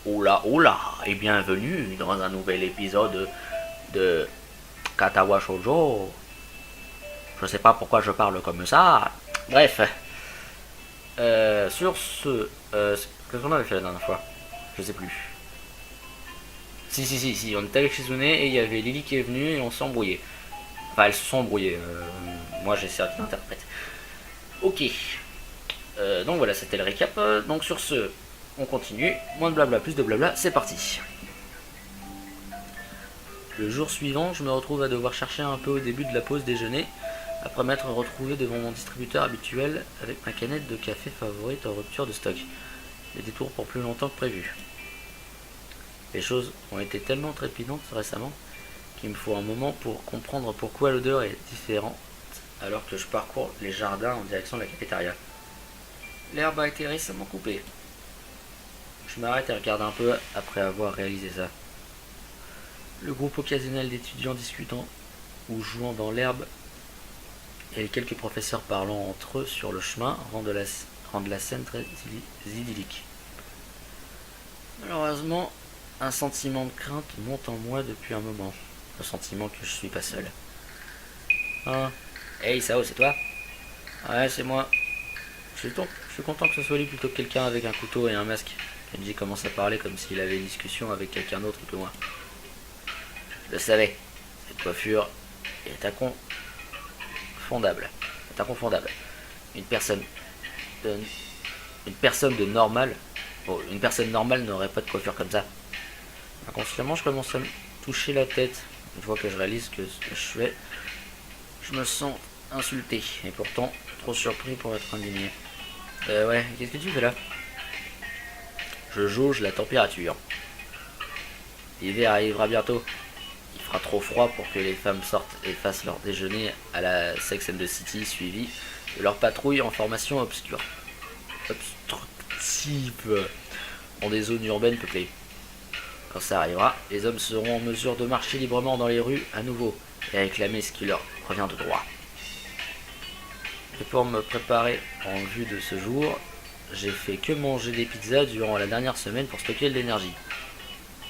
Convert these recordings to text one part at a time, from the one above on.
Hola, hola, et bienvenue dans un nouvel épisode de Katawa Shoujo. Je sais pas pourquoi je parle comme ça. Bref, sur ce, qu'est-ce qu'on avait fait la dernière fois? Je sais plus. Si, on était avec Shizune et il y avait Lily qui est venue et on s'est embrouillé. Enfin, elles se sont embrouillées. Moi, j'ai servi d'interprète. Ok. Donc voilà, c'était le récap. Donc sur ce, on continue. Moins de blabla, plus de blabla, c'est parti. Le jour suivant, je me retrouve à devoir chercher un peu au début de la pause déjeuner, après m'être retrouvé devant mon distributeur habituel avec ma canette de café favorite en rupture de stock. Des détours pour plus longtemps que prévu. Les choses ont été tellement trépidantes récemment qu'il me faut un moment pour comprendre pourquoi l'odeur est différente alors que je parcours les jardins en direction de la cafétéria. L'herbe a été récemment coupée. Je m'arrête et regarde un peu après avoir réalisé ça. Le groupe occasionnel d'étudiants discutant ou jouant dans l'herbe et les quelques professeurs parlant entre eux sur le chemin rendent la scène très idyllique. Malheureusement, un sentiment de crainte monte en moi depuis un moment. Le sentiment que je suis pas seul. Ah, hey Sao, c'est toi? Ouais, c'est moi. Je suis content que ce soit lui plutôt que quelqu'un avec un couteau et un masque. Kenji commence à parler comme s'il avait une discussion avec quelqu'un d'autre que moi. Je le savais, cette coiffure est inconfondable. Une personne de, une personne de normale, une personne normale n'aurait pas de coiffure comme ça. Inconsciemment, je commence à me toucher la tête. Une fois que je réalise que ce que je fais, je me sens insulté et pourtant trop surpris pour être indigné. Ouais, qu'est-ce que tu fais là? Je jauge la température. L'hiver arrivera bientôt. Il fera trop froid pour que les femmes sortent et fassent leur déjeuner à la Sex and the City suivi de leur patrouille en formation obscure. Obstructive dans des zones urbaines peuplées. Quand ça arrivera, les hommes seront en mesure de marcher librement dans les rues à nouveau et réclamer ce qui leur revient de droit. Et pour me préparer en vue de ce jour, j'ai fait que manger des pizzas durant la dernière semaine pour stocker de l'énergie.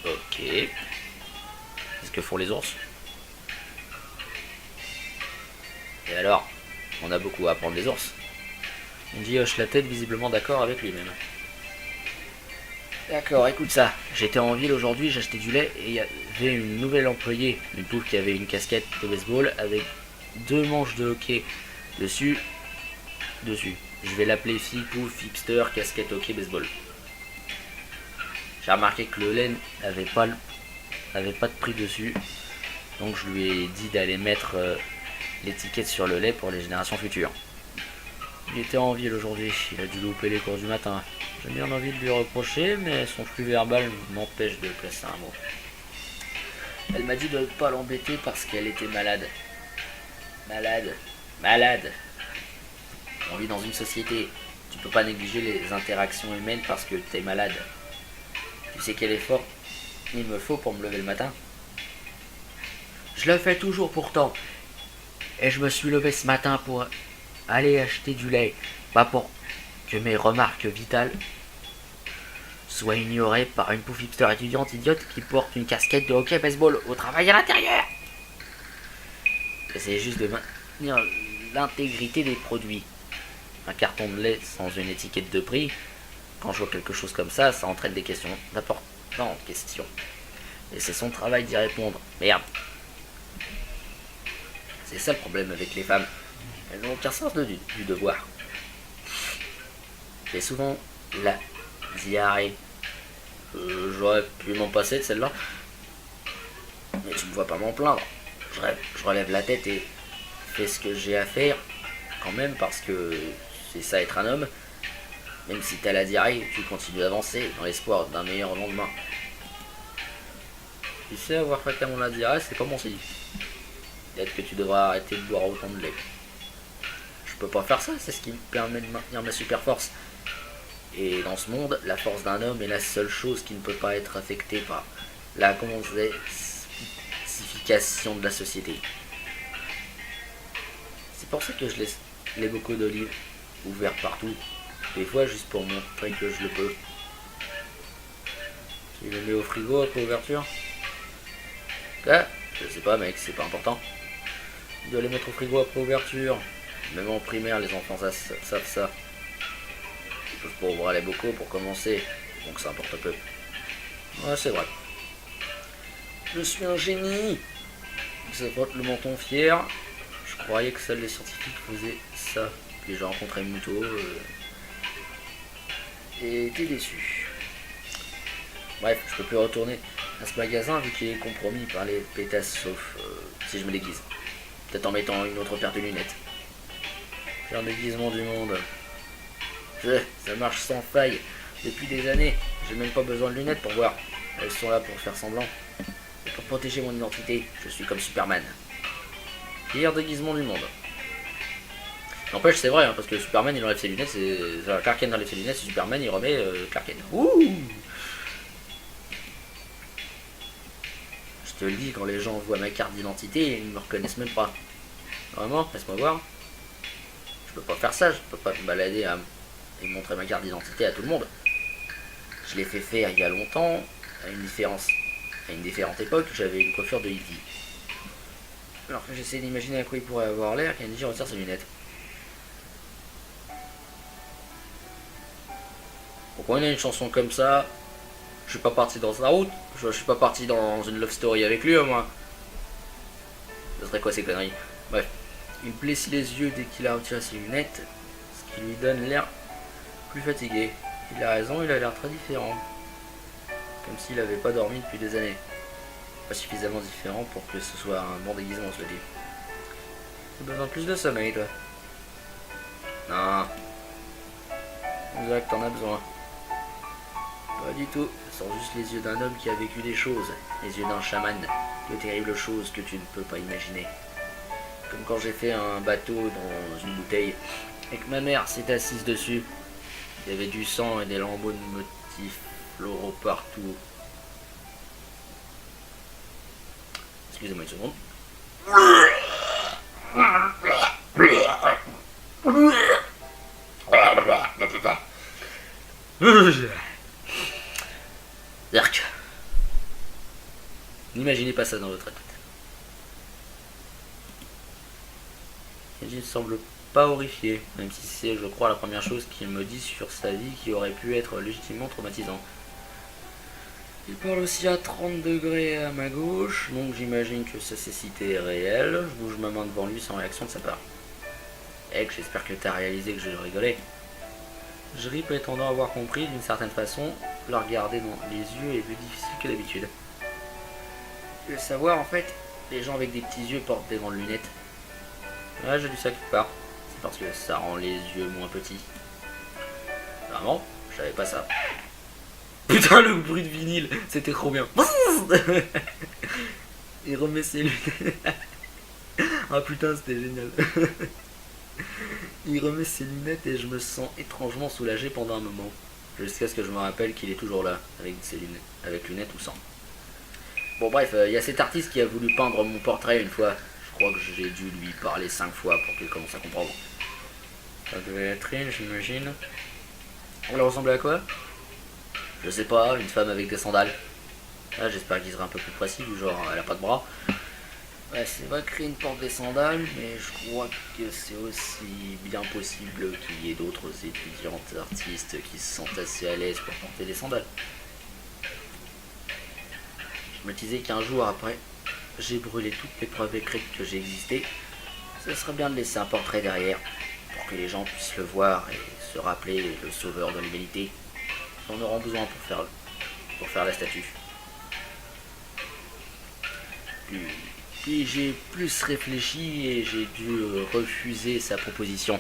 Ok. Qu'est-ce que font les ours? Et alors, on a beaucoup à apprendre des ours. Andy hoche la tête, visiblement d'accord avec lui-même. D'accord, écoute ça. J'étais en ville aujourd'hui, j'achetais du lait et il y avait une nouvelle employée, une poule qui avait une casquette de baseball avec deux manches de hockey dessus. Je vais l'appeler fille, pouf, hipster, casquette hockey, baseball. J'ai remarqué que le lait n'avait pas de prix dessus, donc je lui ai dit d'aller mettre l'étiquette sur le lait pour les générations futures. Il était en ville aujourd'hui, il a dû louper les cours du matin. J'ai bien envie de lui reprocher, mais son flux verbal m'empêche de placer un mot. Elle m'a dit de ne pas l'embêter parce qu'elle était malade. Malade. On vit dans une société. Tu peux pas négliger les interactions humaines parce que t'es malade. Tu sais quel effort il me faut pour me lever le matin? Je le fais toujours pourtant. Et je me suis levé ce matin pour aller acheter du lait. Pas pour que mes remarques vitales soient ignorées par une pouf hipster étudiante idiote qui porte une casquette de hockey baseball au travail à l'intérieur. J'essaie juste de maintenir l'intégrité des produits. Un carton de lait sans une étiquette de prix, quand je vois quelque chose comme ça entraîne des questions d'importantes questions. Et c'est son travail d'y répondre. Merde. C'est ça le problème avec les femmes. Elles n'ont aucun sens du devoir. J'ai souvent la diarrhée. J'aurais pu m'en passer de celle-là. Mais tu me vois pas m'en plaindre. Je relève la tête et fais ce que j'ai à faire. Quand même, parce que c'est ça être un homme. Même si t'as la diarrhée, tu continues d'avancer dans l'espoir d'un meilleur lendemain. Tu sais, avoir fréquemment la diarrhée, c'est pas bon signe. Peut-être que tu devras arrêter de boire autant de lait. Je peux pas faire ça, c'est ce qui me permet de maintenir ma super force. Et dans ce monde, la force d'un homme est la seule chose qui ne peut pas être affectée par la complexification de la société. C'est pour ça que je laisse les bocaux d'olive ouverts partout, des fois juste pour montrer que je le peux. Il le met au frigo après ouverture. Ah, je sais pas mec, c'est pas important. Il doit les mettre au frigo après ouverture. Même en primaire, les enfants savent ça. Juste pour ouvrir les bocaux pour commencer. Donc ça importe peu. Ouais, c'est vrai. Je suis un génie. Ça frotte le menton fier. Je croyais que seuls les scientifiques faisaient ça. Puis j'ai rencontré Muto et été déçu. Bref, je peux plus retourner à ce magasin vu qu'il est compromis par les pétasses sauf si je me déguise. Peut-être en mettant une autre paire de lunettes. J'ai un déguisement du monde. Ça marche sans faille. Depuis des années, j'ai même pas besoin de lunettes pour voir. Elles sont là pour faire semblant. Et pour protéger mon identité, je suis comme Superman. Pire déguisement du monde. N'empêche, c'est vrai, hein, parce que Superman il enlève ses lunettes, Clark Kent enlève ses lunettes, c'est Superman il remet Clark Kent. Ouh! Je te le dis, quand les gens voient ma carte d'identité, ils ne me reconnaissent même pas. Vraiment, laisse-moi voir. Je peux pas faire ça, je peux pas me balader et montrer ma carte d'identité à tout le monde. Je l'ai fait faire il y a longtemps, à une différente époque, j'avais une coiffure de hippie. Alors que j'essaie d'imaginer à quoi il pourrait avoir l'air, Kenji retire ses lunettes. Pourquoi il a une chanson comme ça? Je suis pas parti dans sa route, je suis pas parti dans une love story avec lui, moi. Ce serait quoi ces conneries? Bref, il plessit les yeux dès qu'il a retiré ses lunettes, ce qui lui donne l'air plus fatigué. Il a raison, il a l'air très différent. Comme s'il n'avait pas dormi depuis des années. Pas suffisamment différent pour que ce soit un bon déguisement, on se dit. T'as besoin de plus de sommeil, toi. Non. Exact, t'en as besoin. Pas du tout. Ce sont juste les yeux d'un homme qui a vécu des choses. Les yeux d'un chaman. De terribles choses que tu ne peux pas imaginer. Comme quand j'ai fait un bateau dans une bouteille et que ma mère s'est assise dessus. Il y avait du sang et des lambeaux de motifs floraux partout. Excusez-moi une seconde. Dark. N'imaginez pas ça dans votre tête. Kenji ne semble pas horrifié, même si c'est, je crois, la première chose qu'il me dit sur sa vie qui aurait pu être légitimement traumatisant. Il parle aussi à 30 degrés à ma gauche, donc j'imagine que sa cécité est réelle. Je bouge ma main devant lui sans réaction de sa part. Egg, j'espère que t'as réalisé que je rigolais. Je ris prétendant avoir compris d'une certaine façon. Le regarder dans les yeux est plus difficile que d'habitude. Tu veux savoir, en fait, les gens avec des petits yeux portent des grandes lunettes. Ouais, j'ai lu ça quelque part. C'est parce que ça rend les yeux moins petits. Vraiment, je savais pas ça. Putain, le bruit de vinyle, c'était trop bien. Il remet ses lunettes. Ah putain, c'était génial. Il remet ses lunettes et je me sens étrangement soulagé pendant un moment. Jusqu'à ce que je me rappelle qu'il est toujours là, avec ses lunettes, avec lunettes ou sans. Bon bref, y a cet artiste qui a voulu peindre mon portrait une fois. Je crois que j'ai dû lui parler 5 fois pour qu'il commence à comprendre. Ça devait être une, j'imagine. Elle ressemblait à quoi? Je sais pas, une femme avec des sandales. Ah, j'espère qu'il sera un peu plus précis, du genre elle a pas de bras. Ouais, c'est vrai que Rin porte des sandales, mais je crois que c'est aussi bien possible qu'il y ait d'autres étudiantes artistes qui se sentent assez à l'aise pour porter des sandales. Je me disais qu'un jour après, j'ai brûlé toutes les preuves écrites que j'ai existé. Ce serait bien de laisser un portrait derrière, pour que les gens puissent le voir et se rappeler le sauveur de l'humanité. On aura besoin pour faire la statue. Puis j'ai plus réfléchi et j'ai dû refuser sa proposition.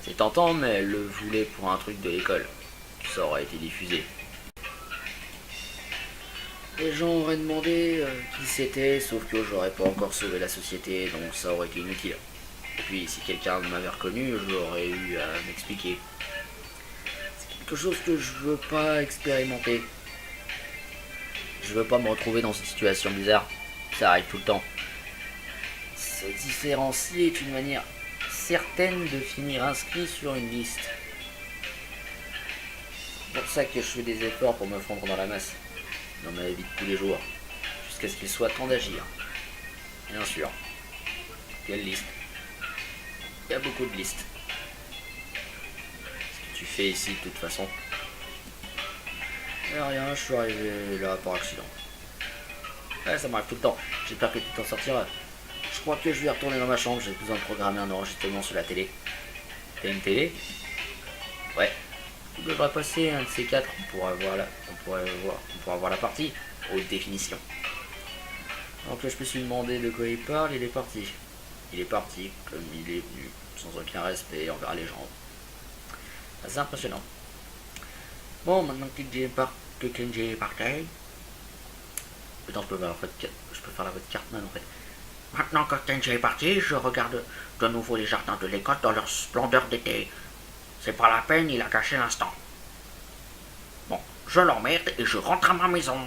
C'est tentant, mais elle le voulait pour un truc de l'école. Ça aurait été diffusé. Les gens auraient demandé qui c'était, sauf que j'aurais pas encore sauvé la société, donc ça aurait été inutile. Et puis si quelqu'un m'avait reconnu, j'aurais eu à m'expliquer. C'est quelque chose que je veux pas expérimenter. Je veux pas me retrouver dans une situation bizarre. Ça arrive tout le temps. Se différencier est une manière certaine de finir inscrit sur une liste. C'est pour ça que je fais des efforts pour me fondre dans la masse. dans ma vie de tous les jours, jusqu'à ce qu'il soit temps d'agir. Bien sûr. Quelle liste? Il y a beaucoup de listes. Ce que tu fais ici de toute façon. Rien, je suis arrivé là par accident. Ouais, ça m'arrive tout le temps. J'espère que tu t'en sortiras. Je crois que je vais retourner dans ma chambre, j'ai besoin de programmer un enregistrement sur la télé. T'as une télé? Ouais. Tu devrais passer un de ces quatre, on pourra voir la partie haute définition. Donc là, je me suis demandé de quoi il parle, il est parti. Il est parti comme il est venu, sans aucun respect envers les gens. C'est impressionnant. Bon, maintenant que Kenji est parti, putain, je peux faire la voix de Cartman en fait. Maintenant que Kenji est parti, je regarde de nouveau les jardins de l'école dans leur splendeur d'été. C'est pas la peine, il a gâché l'instant. Bon, je l'emmerde et je rentre à ma maison.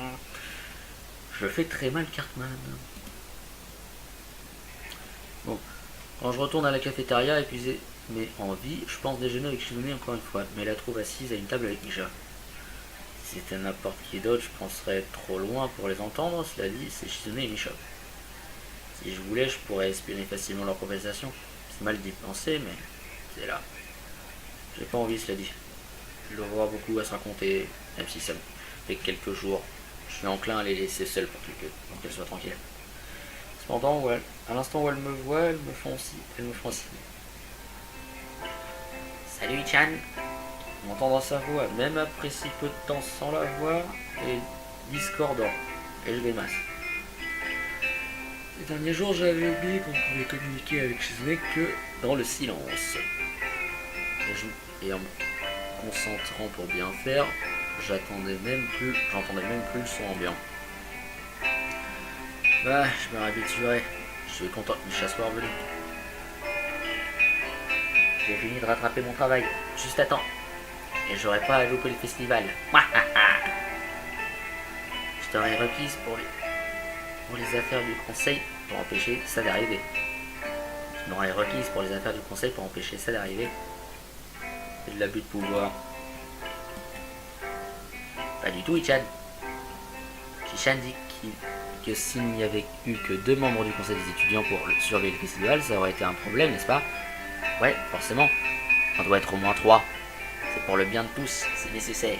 Je fais très mal Cartman. Bon, quand je retourne à la cafétéria épuisé mais en vie, je pense déjeuner avec Shizune encore une fois, mais la trouve assise à une table avec Misha. Si c'était n'importe qui d'autre, je penserais être trop loin pour les entendre, cela dit, c'est Shizune et Misha. Si je voulais, je pourrais espionner facilement leur conversation. C'est mal d'y penser, mais c'est là. J'ai pas envie, cela dit. Je dois avoir beaucoup à se raconter, même si ça me fait quelques jours. Je suis enclin à les laisser seuls pour qu'elles soient tranquilles. Cependant, à l'instant où elles me voient, elles me font signe. Salut Chan. M'entendant sa voix, même après si peu de temps sans la voir, est discordant. Et je grimace. Ces derniers jours, j'avais oublié qu'on pouvait communiquer avec Shizune que dans le silence. Et en me concentrant pour bien faire, j'entendais même plus le son ambiant. Bah, je me réhabituerai. Je suis content que Misha soit revenu. J'ai fini de rattraper mon travail, juste à temps. Et j'aurais pas à louper le festival. Je t'aurais requise pour les affaires du conseil pour empêcher ça d'arriver. Je m'aurais requise pour les affaires du conseil pour empêcher ça d'arriver. C'est de l'abus de pouvoir. Pas du tout, Ichan. Ichan dit que s'il n'y avait eu que 2 membres du conseil des étudiants pour surveiller le festival, ça aurait été un problème, n'est-ce pas? Ouais, forcément. On doit être au moins 3. C'est pour le bien de tous, c'est nécessaire.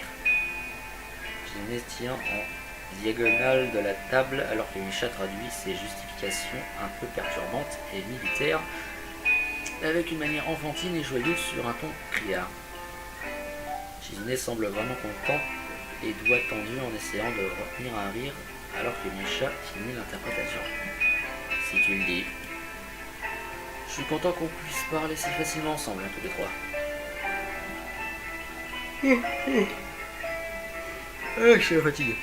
Je tient en diagonale de la table alors que Misha traduit ses justifications un peu perturbantes et militaires avec une manière enfantine et joyeuse sur un ton criard. Shizune semble vraiment content et doigt tendu en essayant de retenir un rire alors que Misha finit l'interprétation. Si tu le dis. Je suis content qu'on puisse parler si facilement ensemble, tous les 3. Je suis fatigué.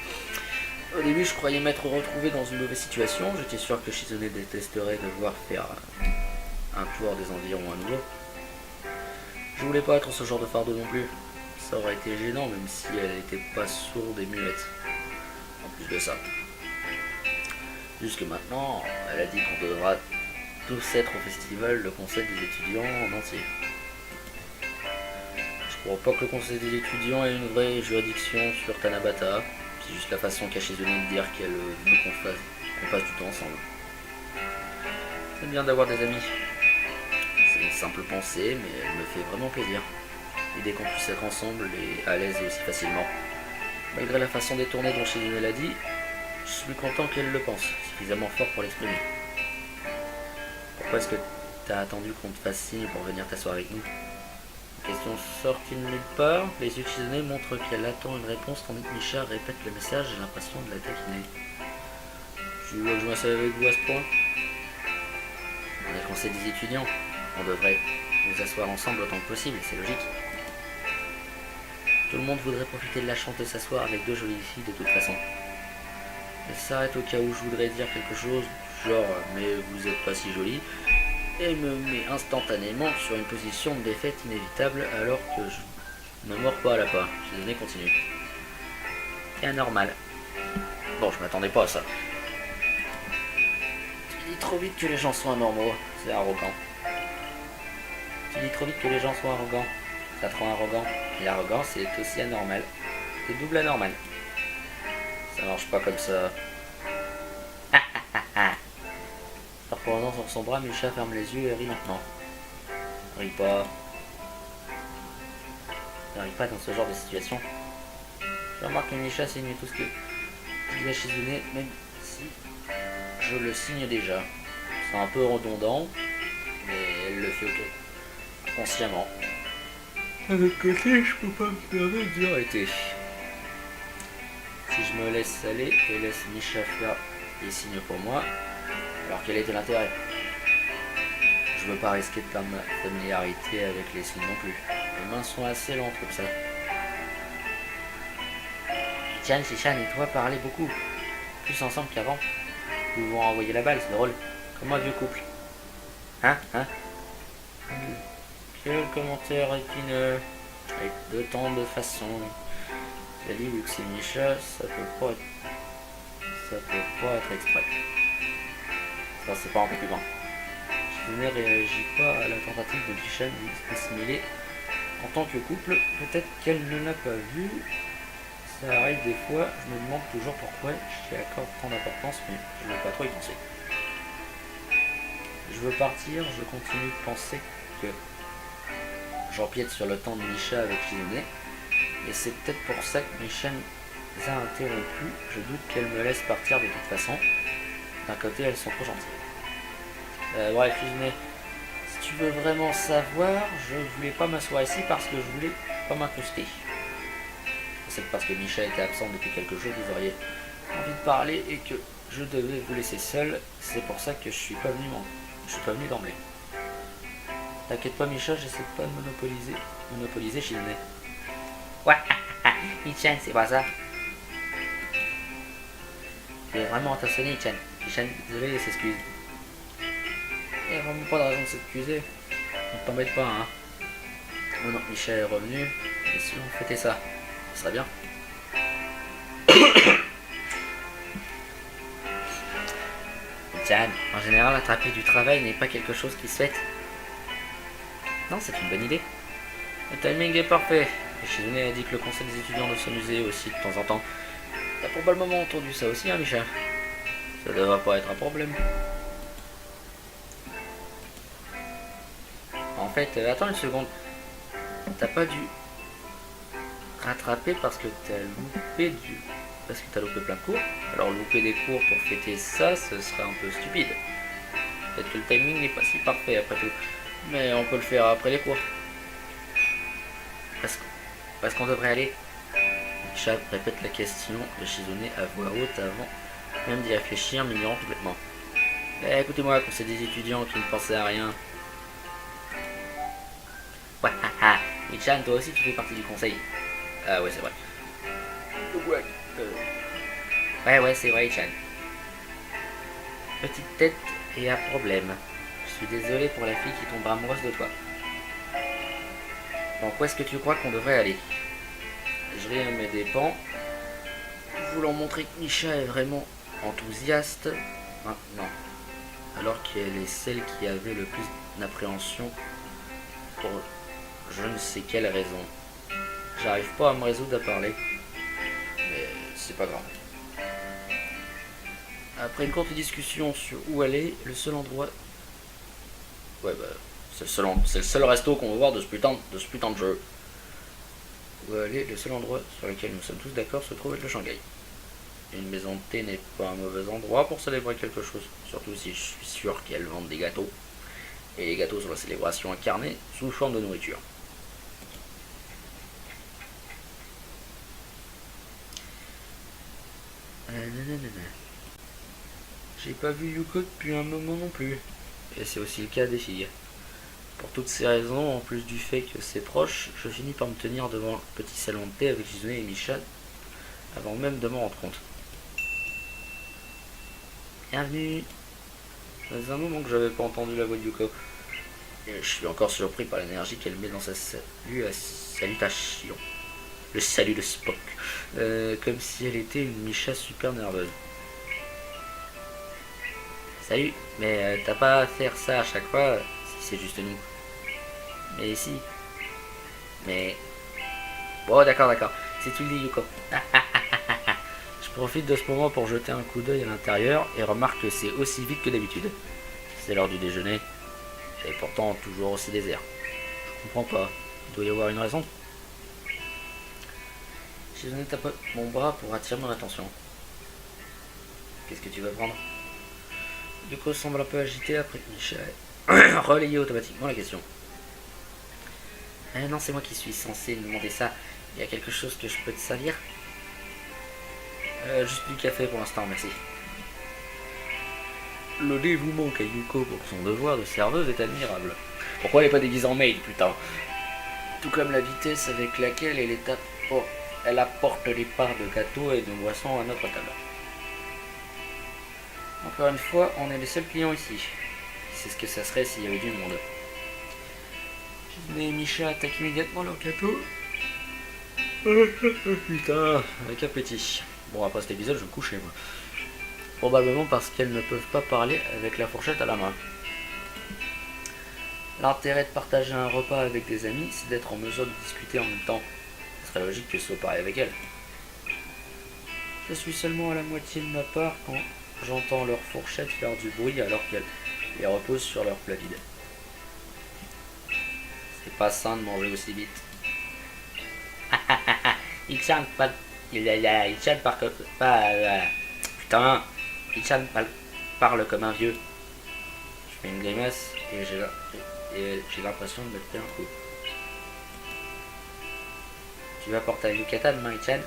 Au début, je croyais m'être retrouvé dans une mauvaise situation. J'étais sûr que Shizune détesterait devoir faire un tour des environs à nouveau. Je voulais pas être ce genre de fardeau non plus. Ça aurait été gênant, même si elle n'était pas sourde et muette. En plus de ça. Jusque maintenant, elle a dit qu'on devra tous être au festival, le conseil des étudiants en entier. Je crois pas que le conseil des étudiants ait une vraie juridiction sur Tanabata. C'est juste la façon qu'a Shizune de dire qu'elle veut qu'on passe du temps ensemble. C'est bien d'avoir des amis. C'est une simple pensée, mais elle me fait vraiment plaisir. L'idée qu'on puisse être ensemble et à l'aise aussi facilement. Malgré la façon détournée dont Shizune l'a dit, je suis content qu'elle le pense, suffisamment fort pour l'exprimer. Pourquoi est-ce que t'as attendu qu'on te fasse signe pour venir t'asseoir avec nous? La question sortie de nulle part, les yeux de Shizune montrent qu'elle attend une réponse tandis que Misha répète le message, j'ai l'impression de la taquiner. Tu veux que je m'assieds avec vous à ce point? On est le conseil des étudiants, on devrait nous asseoir ensemble autant que possible, c'est logique. Tout le monde voudrait profiter de la chance de s'asseoir avec 2 jolies filles de toute façon. Elle s'arrête au cas où je voudrais dire quelque chose, genre mais vous êtes pas si jolie, et me met instantanément sur une position de défaite inévitable alors que je ne mords pas à la part. Shizune continue. C'est anormal. Bon, je m'attendais pas à ça. Tu dis trop vite que les gens sont anormaux, c'est arrogant. Tu dis trop vite que les gens sont arrogants, ça te rend arrogant. Et l'arrogance est aussi anormal. C'est double anormal. Ça marche pas comme ça. En reposant sur son bras, Misha ferme les yeux et rit maintenant. Ris pas. Ne ris pas dans ce genre de situation. Je remarque que Misha signe tout ce que je dis à Shizune, même si je le signe déjà. C'est un peu redondant, mais elle le fait consciemment. Avec côté, je peux pas me permettre d'y arrêter. Si je me laisse aller et laisse Misha faire les signes pour moi, alors quel était l'intérêt? Je veux pas risquer de perdre ma familiarité avec les signes non plus. Mes mains sont assez lentes comme ça. Tiens, Shishan et toi parlez beaucoup. Plus ensemble qu'avant. Vous vous envoyez la balle, c'est drôle. Comme un vieux couple. Hein? Quel commentaire épineux. Avec de tant de façons. J'ai dit, vu que c'est Misha, ça peut pas être exprès. Ça, c'est pas un peu plus grand. Je ne réagis pas à la tentative de Shishan d'assimiler en tant que couple. Peut-être qu'elle ne l'a pas vu. Ça arrive des fois, je me demande toujours pourquoi j'y accorde tant d'importance, mais je ne veux pas trop y penser. Je veux partir, je continue de penser que j'empiète sur le temps de Misha avec Shizune, et c'est peut-être pour ça que Misha nous a interrompus. Je doute qu'elle me laisse partir de toute façon. D'un côté, elles sont trop gentilles. Bref, Shizune, si tu veux vraiment savoir, je voulais pas m'asseoir ici parce que je voulais pas m'incruster. C'est parce que Misha était absente depuis quelques jours, vous auriez envie de parler et que je devais vous laisser seul. C'est pour ça que je suis pas venu d'emblée. T'inquiète pas Misha, j'essaie pas de monopoliser Shizune. Ouais, Ichan, c'est pas ça. Tu es vraiment intentionné, Ichan. Ichan, désolé, il s'excuse. Il n'y a vraiment pas de raison de s'excuser. Ne t'embête pas, hein. Oh non, Misha est revenu. Et si on fêtait ça? Ce serait bien. Tiens, en général, attraper du travail n'est pas quelque chose qui se fait. Non, c'est une bonne idée. Le timing est parfait. Et Shizune a dit que le conseil des étudiants doit s'amuser aussi de temps en temps. T'as probablement entendu ça aussi, hein, Misha? Ça devrait pas être un problème. En fait, attends une seconde. T'as pas dû rattraper parce que t'as loupé plein de cours. Alors louper des cours pour fêter ça, ce serait un peu stupide. Peut-être que le timing n'est pas si parfait après tout. Mais on peut le faire après les cours. Parce qu'on devrait aller. Misha répète la question de Shizune à voix haute avant même d'y réfléchir, m'ignorant complètement. Écoutez-moi, quand c'est des étudiants qui ne pensaient à rien. Ouais, haha. Michan, toi aussi tu fais partie du conseil. Ah ouais, c'est vrai. Ouais, c'est vrai, Chan. Petite tête et un problème. Je suis désolé pour la fille qui tombe amoureuse de toi. Donc où est-ce que tu crois qu'on devrait aller? Je ris à mes dépens, voulant montrer que Misha est vraiment enthousiaste. Non. Alors qu'elle est celle qui avait le plus d'appréhension pour je ne sais quelle raison. J'arrive pas à me résoudre à parler. Mais c'est pas grave. Après une courte discussion sur où aller, le seul endroit... Ouais bah, c'est le seul resto qu'on va voir de ce putain de jeu. Où aller, le seul endroit sur lequel nous sommes tous d'accord se trouve être le Shanghai. Une maison de thé n'est pas un mauvais endroit pour célébrer quelque chose, surtout si je suis sûr qu'elles vendent des gâteaux. Et les gâteaux sont la célébration incarnée sous forme de nourriture. J'ai pas vu Yuko depuis un moment non plus. Et c'est aussi le cas des filles. Pour toutes ces raisons, en plus du fait que c'est proche, je finis par me tenir devant le petit salon de thé avec Shizune et Misha avant même de m'en rendre compte. Bienvenue. Ça faisait un moment que j'avais pas entendu la voix de Yuko. Et je suis encore surpris par l'énergie qu'elle met dans sa salutation. Le salut de Spock. Comme si elle était une Misha super nerveuse. Salut, mais t'as pas à faire ça à chaque fois si c'est juste nous. Mais si. Mais... Bon, d'accord. Si tu le dis, Yuko. Je profite de ce moment pour jeter un coup d'œil à l'intérieur et remarque que c'est aussi vide que d'habitude. C'est l'heure du déjeuner, et pourtant toujours aussi désert. Je comprends pas, il doit y avoir une raison. J'ai donné mon bras pour attirer mon attention. Qu'est-ce que tu veux prendre? Yuko semble un peu agité après que Michel ait relayé automatiquement la question. Non, c'est moi qui suis censé demander ça. Il y a quelque chose que je peux te salir? Juste du café pour l'instant, merci. Le dévouement qu'a Yuko pour son devoir de serveuse est admirable. Pourquoi elle n'est pas déguisée en maid, putain? Tout comme la vitesse avec laquelle elle apporte des parts de gâteaux et de boissons à notre table. Encore une fois, on est les seuls clients ici. C'est ce que ça serait s'il y avait du monde. Mais Misha attaque immédiatement leur gâteau. Putain, avec appétit. Bon, après cet épisode, je vais me coucher, moi. Probablement parce qu'elles ne peuvent pas parler avec la fourchette à la main. L'intérêt de partager un repas avec des amis, c'est d'être en mesure de discuter en même temps. Ce serait logique que ce soit pareil avec elles. Je suis seulement à la moitié de ma part quand j'entends leur fourchette faire du bruit alors qu'elles les reposent sur leur plat vide. C'est pas sain de manger aussi vite. Il chante pas. Il chante pas. Putain, il chante pas. Parle comme un vieux. Je fais une grimace et j'ai l'impression de me faire un coup. Tu vas porter un yukata demain, Ichan?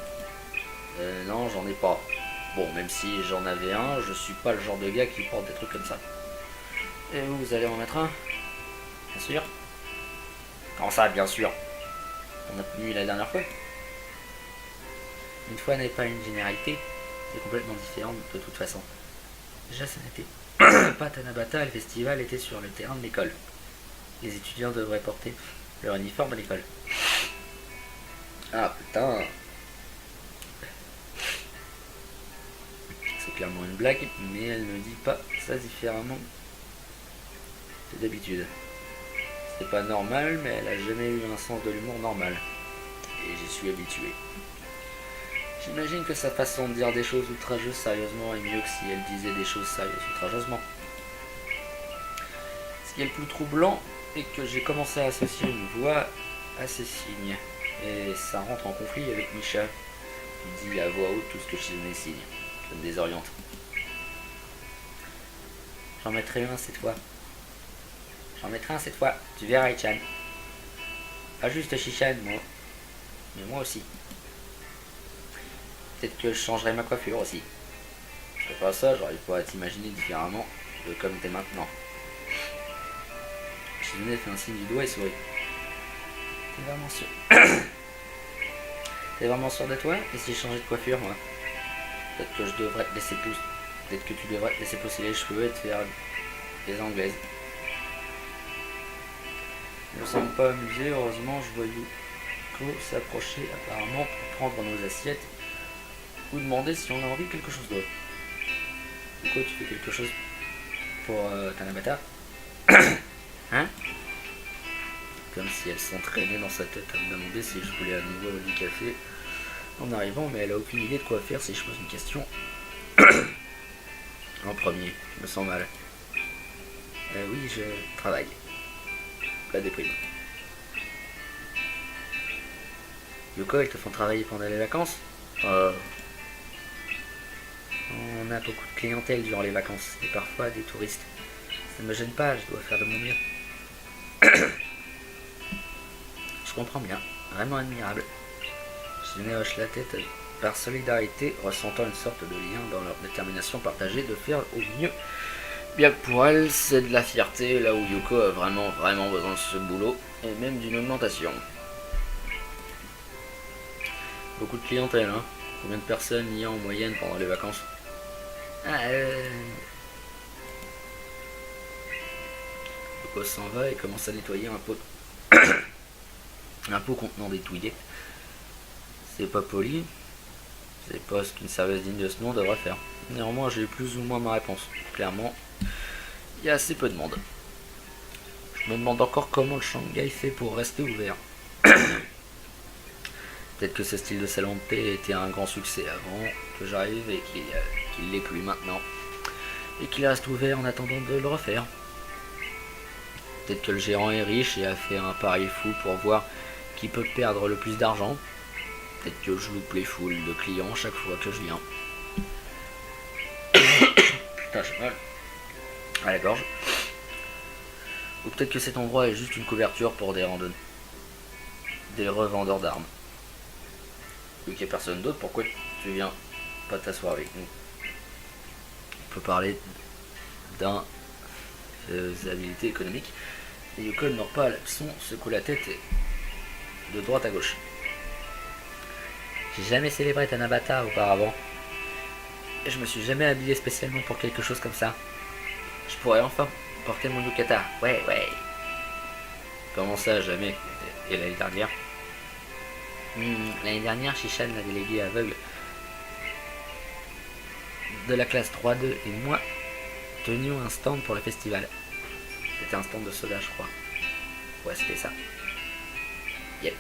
Non, j'en ai pas. Bon, même si j'en avais un, je suis pas le genre de gars qui porte des trucs comme ça. Et vous allez en mettre un? Bien sûr. Comment ça, bien sûr? On a tenu la dernière fois. Une fois n'est pas une généralité, c'est complètement différent de toute façon. Déjà, ça n'était pas Tanabata, le festival était sur le terrain de l'école. Les étudiants devraient porter leur uniforme à l'école. Ah putain. C'est clairement une blague, mais elle ne dit pas ça différemment que d'habitude. C'est pas normal, mais elle a jamais eu un sens de l'humour normal. Et j'y suis habitué. J'imagine que sa façon de dire des choses outrageuses sérieusement est mieux que si elle disait des choses sérieuses outrageusement. Ce qui est le plus troublant est que j'ai commencé à associer une voix à ces signes. Et ça rentre en conflit avec Misha, qui dit à voix haute tout ce que je dis mes signes. Ça me désoriente. J'en mettrai un cette fois. J'en mettrai un cette fois. Tu verras, Ichan. Pas juste Shishan, moi. Mais moi aussi. Peut-être que je changerai ma coiffure aussi. Je ferais pas ça, j'aurais pas à t'imaginer différemment de comme t'es maintenant. Shizune fait un signe du doigt et sourit. T'es vraiment sûr? T'es vraiment sûr de toi? Et si je changeais de coiffure, moi? Peut-être que je devrais te laisser pousser. Peut-être que tu devrais te laisser pousser les cheveux et te faire des anglaises. Je me sens pas amusé, heureusement je vois Yuko s'approcher apparemment pour prendre nos assiettes ou demander si on a envie de quelque chose d'autre. Yuko, tu fais quelque chose pour Tanabata? Hein? Comme si elle s'entraînait dans sa tête à me demander si je voulais à nouveau du café en arrivant, mais elle a aucune idée de quoi faire si je pose une question. En premier, je me sens mal. Oui, je travaille. La déprime. Yuko, ils te font travailler pendant les vacances? On a beaucoup de clientèle durant les vacances, et parfois des touristes. Ça me gêne pas, je dois faire de mon mieux. Je comprends bien, vraiment admirable. Je hoche la tête par solidarité, ressentant une sorte de lien dans leur détermination partagée de faire au mieux. Bien que pour elle, c'est de la fierté, là où Yuko a vraiment besoin de ce boulot, et même d'une augmentation. Beaucoup de clientèle, hein. Combien de personnes il y a en moyenne pendant les vacances? Yuko s'en va et commence à nettoyer un pot. Un pot contenant des touillettes. C'est pas poli. C'est pas ce qu'une serveuse digne de ce nom devrait faire. Néanmoins, j'ai plus ou moins ma réponse. Clairement, il y a assez peu de monde. Je me demande encore comment le Shanghai fait pour rester ouvert. Peut-être que ce style de salon de thé était un grand succès avant que j'arrive et qu'il l'est plus maintenant. Et qu'il reste ouvert en attendant de le refaire. Peut-être que le gérant est riche et a fait un pari fou pour voir qui peut perdre le plus d'argent. Peut-être que je loupe les foules de clients chaque fois que je viens. Putain, j'ai mal à la gorge. Ou peut-être que cet endroit est juste une couverture pour des randonneurs, des revendeurs d'armes. Vu qu'il n'y a personne d'autre, pourquoi tu viens pas t'asseoir avec nous? On peut parler d'instabilité économique. Et Yoko ne mord pas à l'hameçon, secoue la tête de droite à gauche. J'ai jamais célébré Tanabata auparavant. Et je me suis jamais habillé spécialement pour quelque chose comme ça. Je pourrais enfin porter mon yukata. Ouais. Comment ça, jamais? Et l'année dernière? L'année dernière, Shishan, la déléguée aveugle de la classe 3-2 et moi tenions un stand pour le festival. C'était un stand de soda, je crois. Ouais, c'était ça. Yep.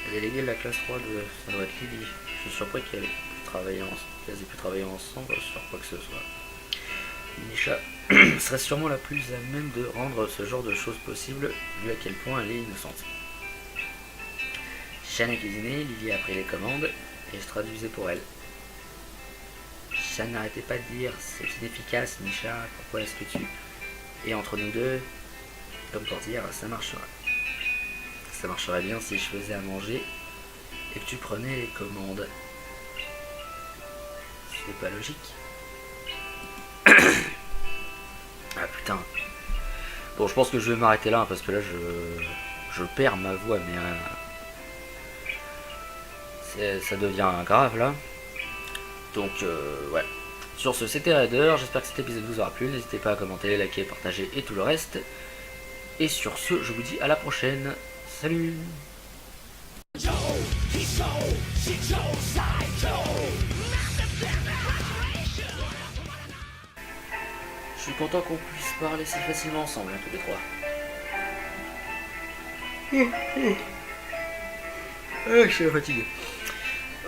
La déléguée de la classe 3 ça doit être Lily. Je suis surpris qu'elles aient pu travailler ensemble sur quoi que ce soit. Nisha serait sûrement la plus à même de rendre ce genre de choses possible, vu à quel point elle est innocente. Shan a cuisiné, Lily a pris les commandes, et je traduisais pour elle. Shan n'arrêtait pas de dire, c'est inefficace, Nisha, pourquoi est-ce que tu... Et entre nous deux, comme pour dire, ça marcherait. Ça marcherait bien si je faisais à manger, et que tu prenais les commandes. C'est pas logique. Ah putain. Bon, je pense que je vais m'arrêter là parce que là je perds ma voix, mais ça devient grave là. Donc ouais. Sur ce, c'était Raider. J'espère que cet épisode vous aura plu. N'hésitez pas à commenter, liker, partager et tout le reste. Et sur ce, je vous dis à la prochaine. Salut. Je suis content qu'on puisse parler si facilement ensemble, hein, tous les trois. Je suis fatigué.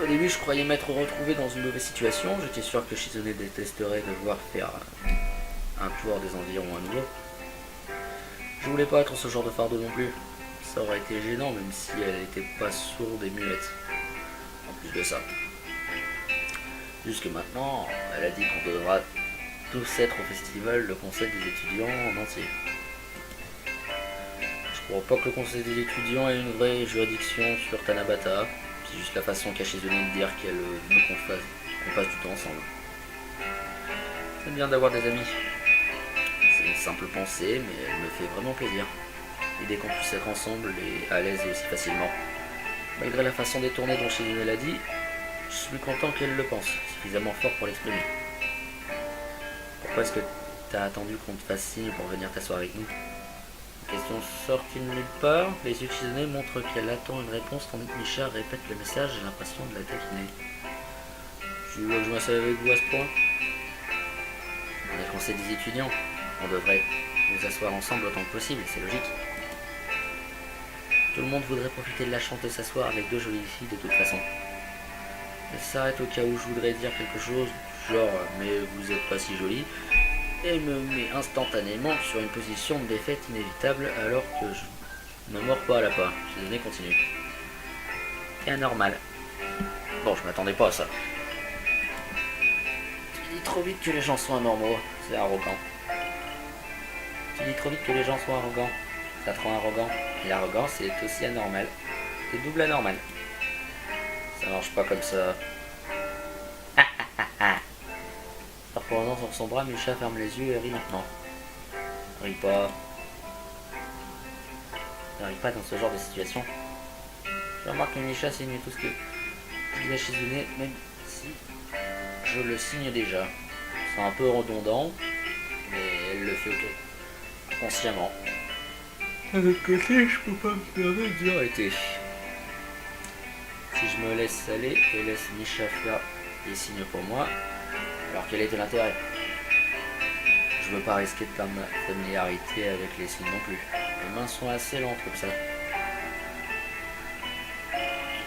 Au début, je croyais m'être retrouvé dans une mauvaise situation. J'étais sûr que Shizune détesterait devoir faire un tour des environs à nouveau. Je voulais pas être ce genre de fardeau non plus. Ça aurait été gênant, même si elle n'était pas sourde et muette. En plus de ça. Jusque maintenant, elle a dit qu'on devra tous être au festival le conseil des étudiants en entier. Je crois pas que le conseil des étudiants ait une vraie juridiction sur Tanabata. C'est juste la façon qu'a Shizune de dire qu'elle veut qu'on passe du temps ensemble. C'est bien d'avoir des amis. C'est une simple pensée, mais elle me fait vraiment plaisir. L'idée qu'on puisse être ensemble et à l'aise aussi facilement. Malgré la façon détournée dont Shizune l'a dit, je suis content qu'elle le pense, suffisamment fort pour l'exprimer. Pourquoi est-ce que t'as attendu qu'on te fasse signe pour venir t'asseoir avec nous? La question sortie de nulle part, les yeux de Shizune montrent qu'elle attend une réponse tandis que Misha répète le message, j'ai l'impression de la taquiner. Tu veux que je m'assieds avec vous à ce point? On est le conseil des étudiants, on devrait nous asseoir ensemble autant que possible, c'est logique. Tout le monde voudrait profiter de la chance de s'asseoir avec deux jolies filles de toute façon. Elle s'arrête au cas où je voudrais dire quelque chose, genre mais vous êtes pas si jolie, et me met instantanément sur une position de défaite inévitable alors que je ne mords pas à la part. Shizune continue. C'est anormal. Bon, je m'attendais pas à ça. Tu dis trop vite que les gens sont anormaux, c'est arrogant. Tu dis trop vite que les gens sont arrogants, ça te rend arrogant. Et l'arrogance est aussi anormal. C'est double anormal. Ça marche pas comme ça. En reposant sur son bras, Misha ferme les yeux et rit maintenant. Ris pas. Ne ris pas dans ce genre de situation. Je remarque que Misha signe tout ce que dit à Shizune, même si je le signe déjà. C'est un peu redondant, mais elle le fait consciemment. Avec côté, je peux pas me permettre d'y arrêter. Si je me laisse aller et laisse Misha faire les signes pour moi, alors quel était l'intérêt? Je veux pas risquer de perdre ma familiarité avec les signes non plus. Les mains sont assez lentes comme ça.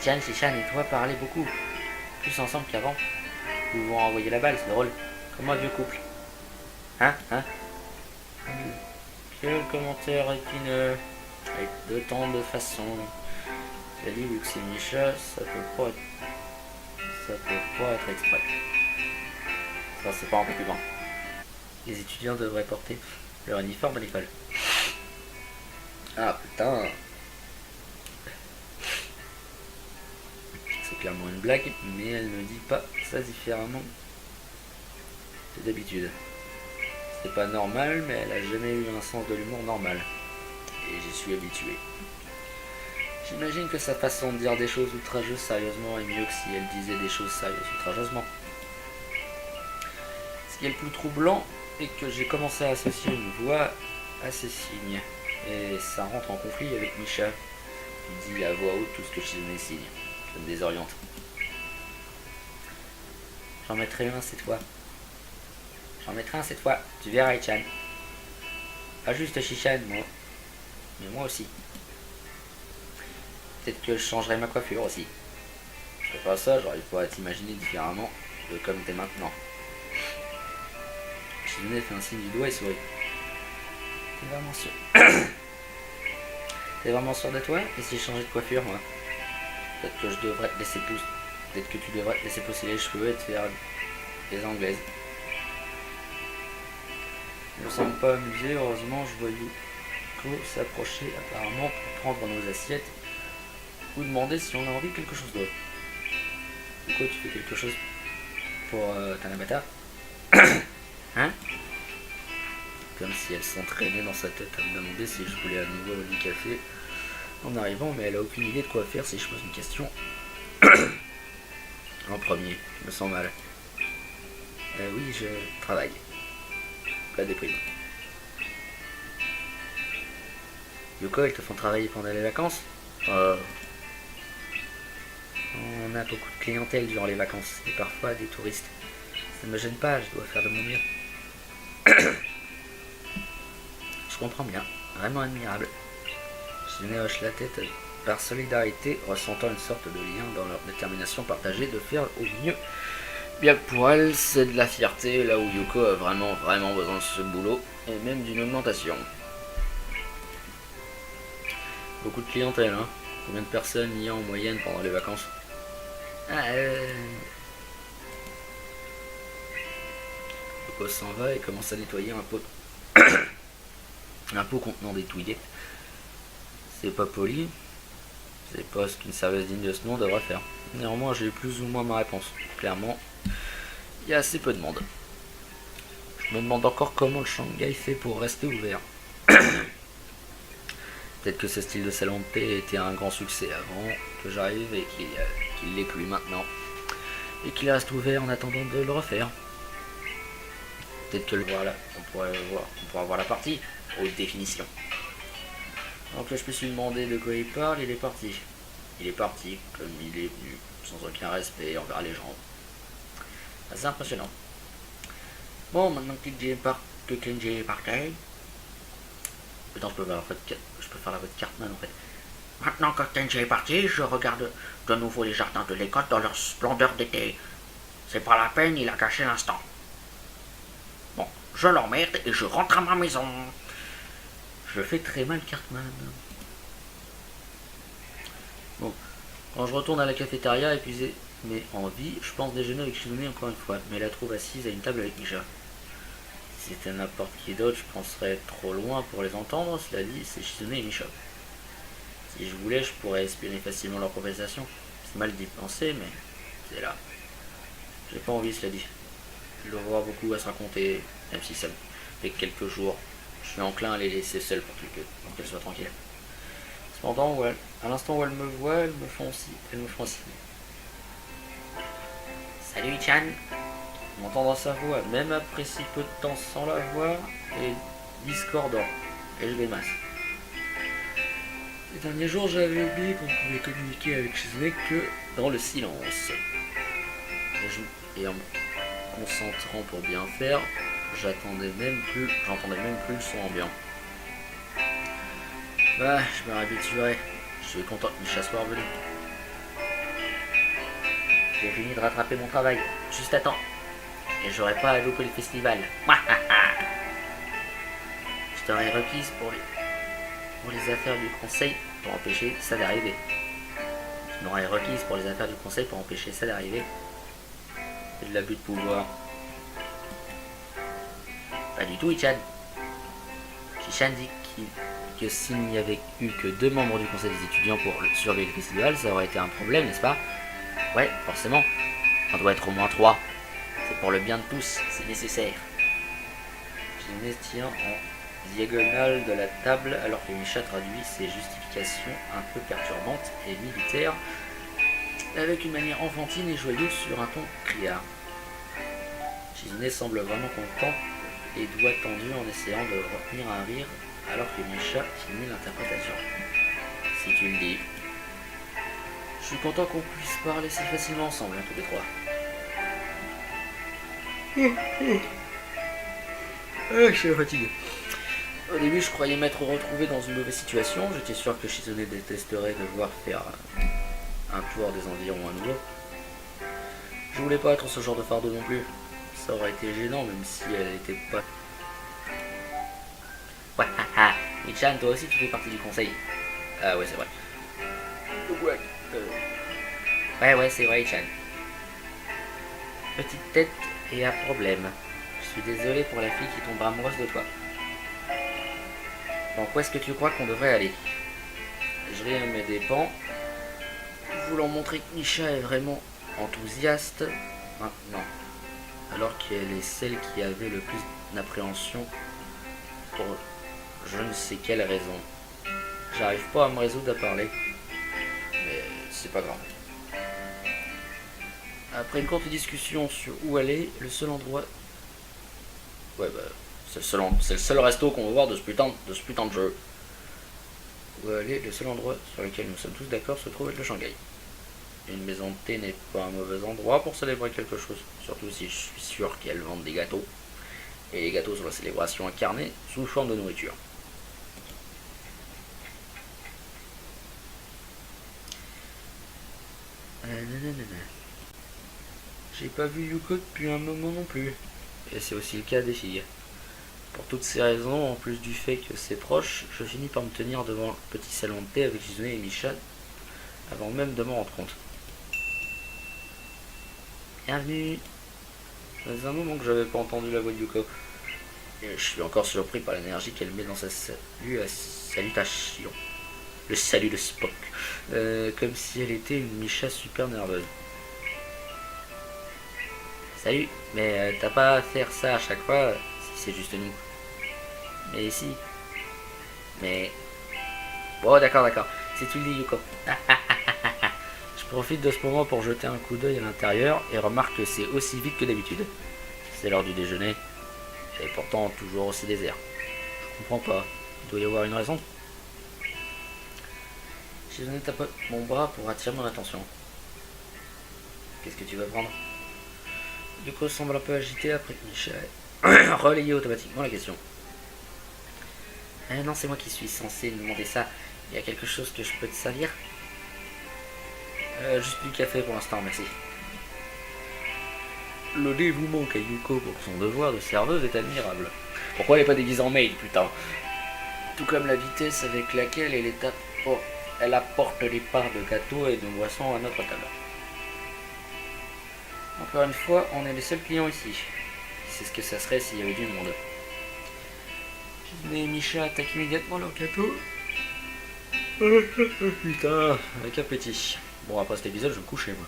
Tiens, Shishan et toi parlez beaucoup. Plus ensemble qu'avant. Vous vous envoyez la balle, c'est drôle. Comme un vieux couple. Hein? Quel commentaire épineux. Avec de tant de façons. J'ai dit, vu que c'est Misha, ça peut pas être exprès. Ça, c'est pas un peu plus grand. Les étudiants devraient porter leur uniforme à l'école. Ah putain. C'est clairement une blague, mais elle ne dit pas ça différemment que d'habitude. C'est pas normal, mais elle a jamais eu un sens de l'humour normal. Et j'y suis habitué. J'imagine que sa façon de dire des choses outrageuses sérieusement est mieux que si elle disait des choses sérieuses outrageusement. Ce qui est le plus troublant est que j'ai commencé à associer une voix à ces signes. Et ça rentre en conflit avec Misha, qui dit à voix haute tout ce que Shizune signe. Ça me désoriente. J'en mettrai un cette fois. Tu verras, Ichan. Pas juste Shishan, moi. Mais moi aussi. Peut-être que je changerai ma coiffure aussi. Je ferais pas ça, j'arrive pas à t'imaginer différemment de comme t'es maintenant. Shizune fait un signe du doigt et sourit. T'es vraiment sûr T'es vraiment sûr de toi? Et si je changeais de coiffure, moi? Peut-être que je devrais te laisser pousser. Peut-être que tu devrais te laisser pousser les cheveux et te faire des anglaises. Je ne me semble pas amusé, heureusement je vois Yuko s'approcher apparemment pour prendre nos assiettes ou demander si on a envie de quelque chose d'autre. Yuko, tu fais quelque chose pour Tanabata? Hein? Comme si elle s'entraînait dans sa tête à me demander si je voulais à nouveau du café en arrivant, mais elle a aucune idée de quoi faire si je pose une question. En premier, je me sens mal. Oui, je travaille. La déprime. Yuko, ils te font travailler pendant les vacances? On a beaucoup de clientèle durant les vacances, et parfois des touristes. Ça ne me gêne pas, je dois faire de mon mieux. Je comprends bien, vraiment admirable. Je hoche la tête par solidarité, ressentant une sorte de lien dans leur détermination partagée de faire au mieux. Bien que pour elle, c'est de la fierté, là où Yuko a vraiment besoin de ce boulot, et même d'une augmentation. Beaucoup de clientèle, hein. Combien de personnes y a en moyenne pendant les vacances? Yuko s'en va et commence à nettoyer un pot. Un pot contenant des touillettes. C'est pas poli. C'est pas ce qu'une serveuse digne de ce nom devrait faire. Néanmoins, j'ai eu plus ou moins ma réponse. Clairement, il y a assez peu de monde. Je me demande encore comment le Shanghai fait pour rester ouvert. Peut-être que ce style de salon de thé était un grand succès avant que j'arrive et qu'il l'est plus maintenant. Et qu'il reste ouvert en attendant de le refaire. Peut-être que le voilà, on pourra voir la partie, haute définition. Donc là je me suis demandé de quoi il parle, il est parti. Il est parti, comme il est venu, sans aucun respect envers les gens. C'est impressionnant. Bon, maintenant que Kenji est parti. Putain, je peux faire la voix de Cartman en fait. Maintenant que Kenji est parti, je regarde de nouveau les jardins de l'école dans leur splendeur d'été. C'est pas la peine, il a caché l'instant. Bon, je l'emmerde et je rentre à ma maison. Je fais très mal Cartman. Bon, quand je retourne à la cafétéria épuisé mais envie, je pense déjeuner avec Shizune encore une fois, mais la trouve assise à une table avec Misha. Si c'était n'importe qui d'autre, je penserais être trop loin pour les entendre, cela dit, c'est Shizune et Misha. Si je voulais, je pourrais espionner facilement leur conversation. C'est mal d'y penser, mais c'est là. J'ai pas envie, cela dit. Je dois avoir beaucoup à se raconter, même si ça me fait quelques jours. Je suis enclin à les laisser seuls pour qu'elles soient tranquilles. Cependant, ouais, à l'instant où elles me voient, elles me font signe. Salut Chan. M'entendre sa voix, même après si peu de temps sans la voir, est discordant. Et je grimace. Les derniers jours, j'avais oublié qu'on pouvait communiquer avec Shizune que dans le silence. Et en me concentrant pour bien faire, j'entendais même plus le son ambiant. Bah, je me réhabituerai. Je suis content que Misha soit revenu. J'ai fini de rattraper mon travail, juste à temps. Et j'aurais pas à louper le festival. Je t'aurais requise pour les affaires du conseil pour empêcher ça d'arriver. Je m'aurais requise pour les affaires du conseil pour empêcher ça d'arriver. C'est de l'abus de pouvoir. Pas du tout, Ichan. Ichan dit que s'il n'y avait eu que 2 membres du conseil des étudiants pour surveiller le festival, ça aurait été un problème, n'est-ce pas? Ouais, forcément. On doit être au moins 3. C'est pour le bien de tous, c'est nécessaire. J'ai tient en diagonale de la table alors que Misha traduit ses justifications un peu perturbantes et militaires avec une manière enfantine et joyeuse sur un ton criard. Shizune semble vraiment content et doigt tendu en essayant de retenir un rire alors que Misha finit l'interprétation. Si tu le dis. Je suis content qu'on puisse parler si facilement ensemble, tous les 3. Je suis fatigué. Au début, je croyais m'être retrouvé dans une mauvaise situation. J'étais sûr que Shizune détesterait devoir faire un tour des environs à nouveau. Je voulais pas être ce genre de fardeau non plus. Ça aurait été gênant, même si elle était pas... Ouais, haha. Michan, toi aussi, tu fais partie du conseil. Ah ouais, c'est vrai. Ouais, c'est vrai, Michan. Petite tête et un problème. Je suis désolé pour la fille qui tombe amoureuse de toi. Donc où est-ce que tu crois qu'on devrait aller? Je ris à mes dépens, voulant montrer que Misha est vraiment enthousiaste maintenant, alors qu'elle est celle qui avait le plus d'appréhension pour je ne sais quelle raison. J'arrive pas à me résoudre à parler, mais c'est pas grave. Après une courte discussion sur où aller, le seul endroit... Ouais bah, c'est le seul resto qu'on va voir de ce putain de jeu. Où aller, le seul endroit sur lequel nous sommes tous d'accord se trouve être le Shanghai. Une maison de thé n'est pas un mauvais endroit pour célébrer quelque chose, surtout si je suis sûr qu'elles vendent des gâteaux. Et les gâteaux sont la célébration incarnée sous forme de nourriture. J'ai pas vu Yuko depuis un moment non plus. Et c'est aussi le cas des filles. Pour toutes ces raisons, en plus du fait que c'est proche, je finis par me tenir devant le petit salon de thé avec Shizune et Misha avant même de m'en rendre compte. Bienvenue. Ça faisait un moment que j'avais pas entendu la voix de Yuko. Et je suis encore surpris par l'énergie qu'elle met dans sa salutation. Le salut de Spock. Comme si elle était une Misha super nerveuse. Salut, mais t'as pas à faire ça à chaque fois si c'est juste nous. Mais si. Mais... Bon, d'accord. Si tu le dis, Yuko. Je profite de ce moment pour jeter un coup d'œil à l'intérieur et remarque que c'est aussi vite que d'habitude. C'est l'heure du déjeuner. Et pourtant toujours aussi désert. Je comprends pas. Il doit y avoir une raison. J'ai donné tapote mon bras pour attirer mon attention. Qu'est-ce que tu vas prendre? Yuko semble un peu agité après que Michel relayé automatiquement la question. Non, c'est moi qui suis censé demander ça. Il y a quelque chose que je peux te servir? Juste du café pour l'instant, merci. Le dévouement qu'a Yuko pour son devoir de serveuse est admirable. Pourquoi elle n'est pas déguisée en maid, putain? Tout comme la vitesse avec laquelle elle apporte des parts de gâteaux et de boissons à notre table. Encore une fois, on est les seuls clients ici. C'est ce que ça serait s'il y avait du monde. Shizune et Misha attaquent immédiatement leur gâteau. Putain, avec appétit. Bon, après cet épisode, je vais me coucher, moi.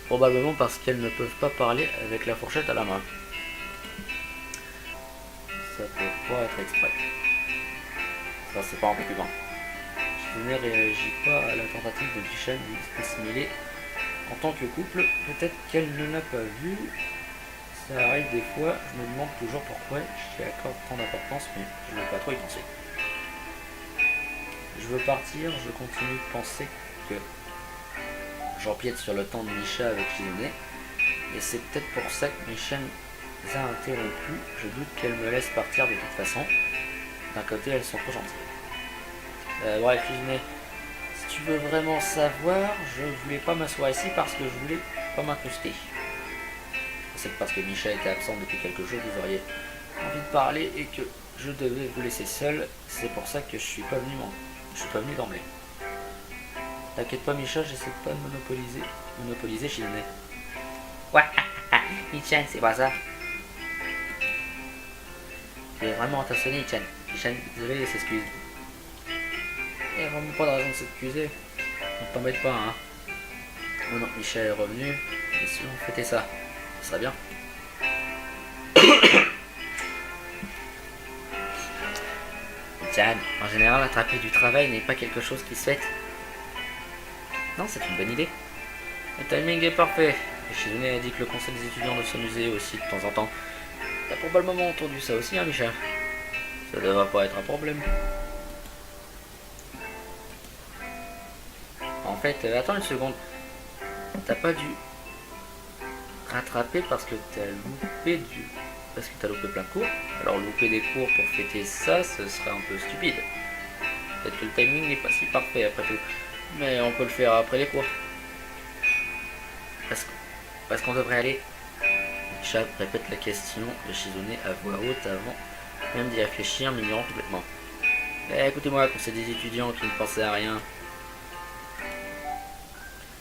Probablement parce qu'elles ne peuvent pas parler avec la fourchette à la main. Ça peut pas être exprès. Ça, c'est pas un peu plus grand. Je ne réagis pas à la tentative de Jishan d'assimiler en tant que couple. Peut-être qu'elle ne l'a pas vu. Ça arrive des fois. Je me demande toujours pourquoi j'y accorde tant d'importance, mais je ne veux pas trop y penser. Je veux partir, je continue de penser que j'empiète sur le temps de Misha avec Shizune, et c'est peut-être pour ça que Misha nous a interrompus. Je doute qu'elle me laisse partir de toute façon. D'un côté, elles sont trop gentilles. Bref, cuisiner. Si tu veux vraiment savoir, je voulais pas m'asseoir ici parce que je voulais pas m'incruster. C'est parce que Micha était absent depuis quelques jours, vous auriez envie de parler et que je devais vous laisser seul. C'est pour ça que je suis pas venu d'emblée. T'inquiète pas Micha, j'essaie pas de monopoliser Shizuné. Ouais, Michan, c'est pas ça. Tu es vraiment attentionné, Michan. Michan, désolé, s'excuse. Il n'y a vraiment pas de raison de s'excuser. Ne t'embête pas, hein. Oh non, Michel est revenu. Et si on fêtait ça, ce serait bien. Michan, en général, attraper du travail n'est pas quelque chose qui se fête. Non, c'est une bonne idée. Le timing est parfait. Et Shizuné a dit que le conseil des étudiants doit s'amuser aussi de temps en temps. T'as probablement entendu ça aussi, hein, Michel. Ça devrait pas être un problème. En fait, attends une seconde. T'as pas dû rattraper parce que t'as loupé plein de cours. Alors louper des cours pour fêter ça, ce serait un peu stupide. Peut-être que le timing n'est pas si parfait après tout. Mais on peut le faire après les cours. Parce qu'on devrait aller. Micha répète la question de Shizuné à voix haute avant même d'y réfléchir, m'ignorant complètement. Écoutez-moi, conseil des étudiants qui ne pensaient à rien.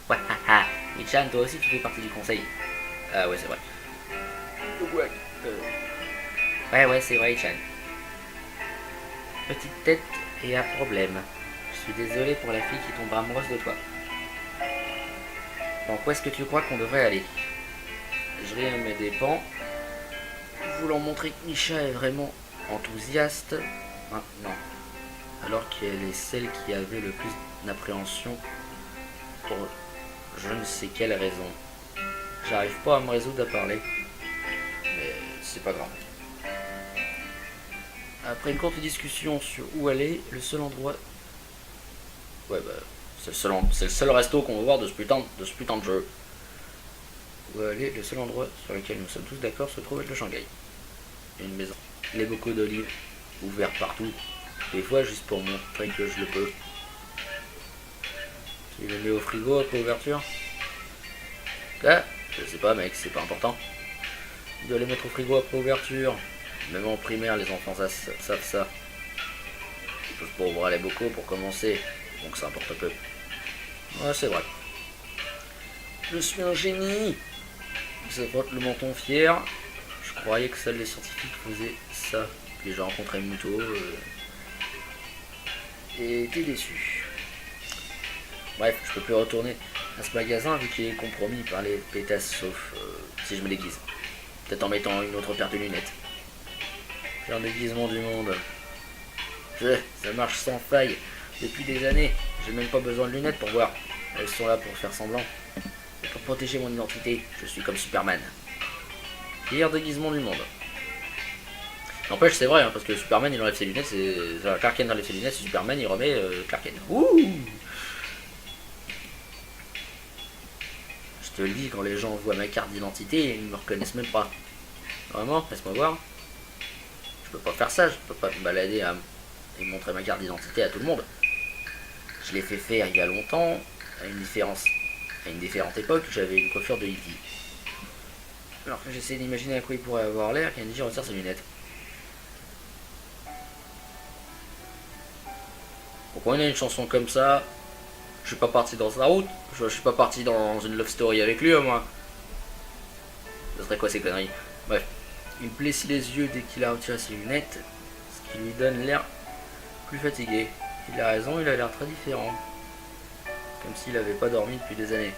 Ouais, haha, Michan, toi aussi tu fais partie du conseil. Ah ouais, c'est vrai. Ouais, c'est vrai, Michan. Petite tête et un problème. Je suis désolé pour la fille qui tombera amoureuse de toi. Donc où est-ce que tu crois qu'on devrait aller? Je ris à mes dépens, voulant montrer que Micha est vraiment enthousiaste. Non. Alors qu'elle est celle qui avait le plus d'appréhension pour je ne sais quelle raison. J'arrive pas à me résoudre à parler. Mais c'est pas grave. Après une courte discussion sur où aller, le seul endroit... Ouais bah... C'est le seul resto qu'on va voir de ce putain de jeu. Où aller, le seul endroit sur lequel nous sommes tous d'accord se trouve être le Shanghai. Une maison. Les bocaux d'olives ouverts partout. Des fois juste pour montrer que je le peux. Tu le mets au frigo après ouverture? Ah, je sais pas mec, c'est pas important. Tu dois les mettre au frigo après ouverture. Même en primaire, les enfants savent ça. Juste pour ouvrir les bocaux pour commencer. Donc ça importe peu. Ouais, c'est vrai. Je suis un génie. Ça frotte le menton fier. Je croyais que seuls les scientifiques faisaient ça. Puis j'ai rencontré Muto et été déçu. Bref, je peux plus retourner à ce magasin vu qu'il est compromis par les pétasses, sauf si je me déguise. Peut-être en mettant une autre paire de lunettes. J'ai un déguisement du monde. Ça marche sans faille. Depuis des années, j'ai même pas besoin de lunettes pour voir. Elles sont là pour faire semblant. Et pour protéger mon identité, je suis comme Superman. Pire déguisement du monde. N'empêche, c'est vrai, hein, parce que Superman il enlève ses lunettes, Clark Kent enlève ses lunettes, c'est Superman il remet Clark Kent. Ouh! Je te le dis, quand les gens voient ma carte d'identité, ils me reconnaissent même pas. Vraiment, laisse-moi voir. Je peux pas faire ça, je peux pas me balader et montrer ma carte d'identité à tout le monde. Je l'ai fait faire il y a longtemps, à une différente époque, j'avais une coiffure de hippie. Alors que j'essaie d'imaginer à quoi il pourrait avoir l'air, Kenji retire ses lunettes. Pourquoi il y a une chanson comme ça? Je suis pas parti dans sa route, je suis pas parti dans une love story avec lui, moi. Ce serait quoi ces conneries? Bref, il plessit les yeux dès qu'il a retiré ses lunettes, ce qui lui donne l'air plus fatigué. Il a raison, il a l'air très différent. Comme s'il n'avait pas dormi depuis des années.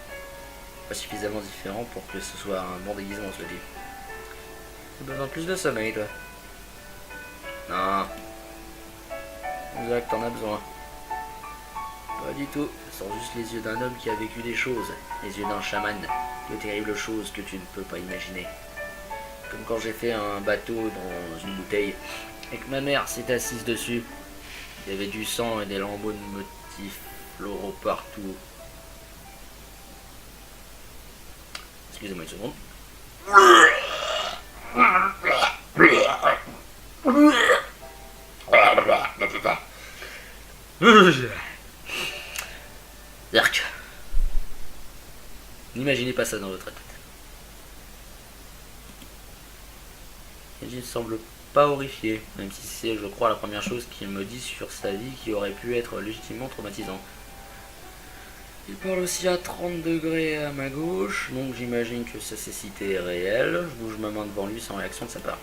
Pas suffisamment différent pour que ce soit un bon déguisement, je le dis. Tu as besoin de plus de sommeil, toi. Non. Exact, t'en as besoin. Pas du tout. Ce sont juste les yeux d'un homme qui a vécu des choses. Les yeux d'un chaman. De terribles choses que tu ne peux pas imaginer. Comme quand j'ai fait un bateau dans une bouteille et que ma mère s'est assise dessus. Il y avait du sang et des lambeaux de motifs floraux partout. Excusez-moi une seconde. Dark. N'imaginez pas ça dans votre tête. Kenji ne semble pas horrifié, même si c'est, je crois, la première chose qu'il me dit sur sa vie qui aurait pu être légitimement traumatisant. Il parle aussi à 30 degrés à ma gauche, donc j'imagine que sa cécité est réelle. Je bouge ma main devant lui sans réaction de sa part.